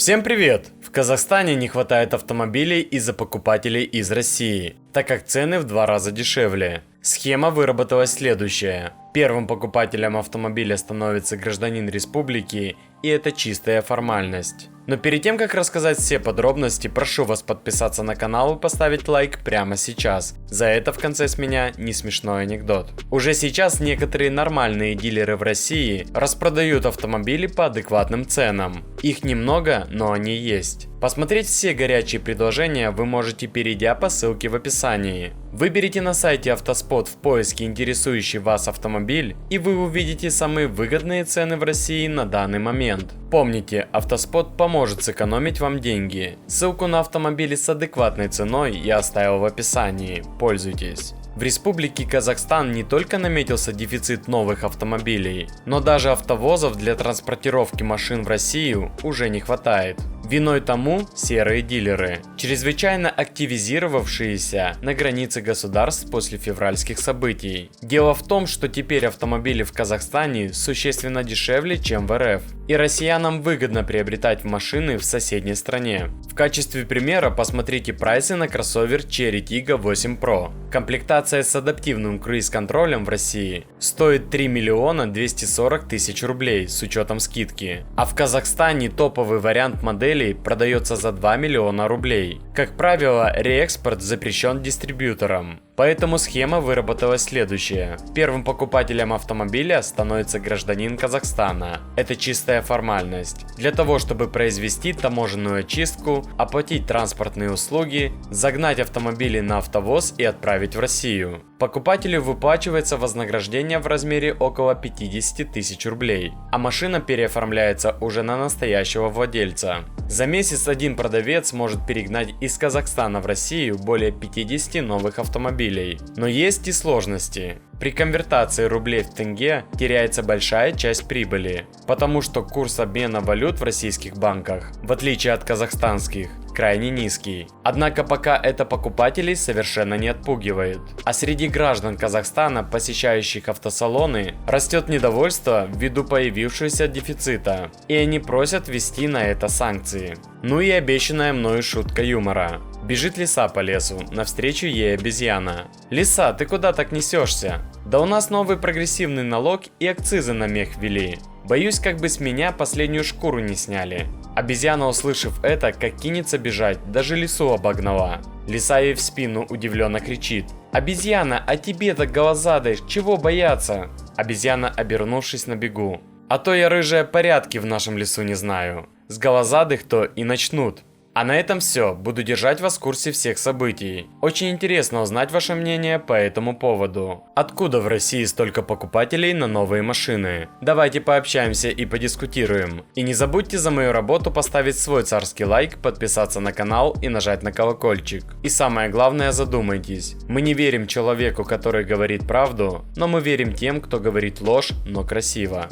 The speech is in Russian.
Всем привет! В Казахстане не хватает автомобилей из-за покупателей из России, так как цены в 2 раза дешевле. Схема выработалась следующая. Первым покупателем автомобиля становится гражданин республики, и это чистая формальность. Но перед тем, как рассказать все подробности, прошу вас подписаться на канал и поставить лайк прямо сейчас. За это в конце с меня не смешной анекдот. Уже сейчас некоторые нормальные дилеры в России распродают автомобили по адекватным ценам. Их немного, но они есть. Посмотреть все горячие предложения вы можете, перейдя по ссылке в описании. Выберите на сайте Автоспот в поиске интересующий вас автомобиль, и вы увидите самые выгодные цены в России на данный момент. Помните, Автоспот поможет сэкономить вам деньги. Ссылку на автомобили с адекватной ценой я оставил в описании. Пользуйтесь. В Республике Казахстан не только наметился дефицит новых автомобилей, но даже автовозов для транспортировки машин в Россию уже не хватает. Виной тому серые дилеры, чрезвычайно активизировавшиеся на границе государств после февральских событий. Дело в том, что теперь автомобили в Казахстане существенно дешевле, чем в РФ, и россиянам выгодно приобретать машины в соседней стране. В качестве примера посмотрите прайсы на кроссовер Chery Tiggo 8 Pro. Комплектация с адаптивным круиз-контролем в России стоит 3 миллиона 240 тысяч рублей с учетом скидки, а в Казахстане топовый вариант модели продается за 2 миллиона рублей. Как правило, реэкспорт запрещен дистрибьютором. Поэтому схема выработалась следующая. Первым покупателем автомобиля становится гражданин Казахстана. Это чистая формальность. Для того, чтобы произвести таможенную очистку, оплатить транспортные услуги, загнать автомобили на автовоз и отправить в Россию. Покупателю выплачивается вознаграждение в размере около 50 тысяч рублей, а машина переоформляется уже на настоящего владельца. За месяц один продавец может перегнать из Казахстана в Россию более 50 новых автомобилей. Но есть и сложности. При конвертации рублей в тенге теряется большая часть прибыли, потому что курс обмена валют в российских банках, в отличие от казахстанских, крайне низкий. Однако пока это покупателей совершенно не отпугивает. А среди граждан Казахстана, посещающих автосалоны, растет недовольство ввиду появившегося дефицита, и они просят ввести на это санкции. Ну и обещанная мною шутка юмора. Бежит лиса по лесу, навстречу ей обезьяна. «Лиса, ты куда так несешься?» «Да у нас новый прогрессивный налог и акцизы на мех ввели. Боюсь, как бы с меня последнюю шкуру не сняли». Обезьяна, услышав это, как кинется бежать, даже лису обогнала. Лиса ей в спину удивленно кричит: «Обезьяна, а тебе-то голозадой, чего бояться?» Обезьяна, обернувшись, на бегу: «А то я, рыжая, порядки в нашем лесу не знаю. С голозадых то и начнут». А на этом все. Буду держать вас в курсе всех событий. Очень интересно узнать ваше мнение по этому поводу. Откуда в России столько покупателей на новые машины? Давайте пообщаемся и подискутируем. И не забудьте за мою работу поставить свой царский лайк, подписаться на канал и нажать на колокольчик. И самое главное, задумайтесь. Мы не верим человеку, который говорит правду, но мы верим тем, кто говорит ложь, но красиво.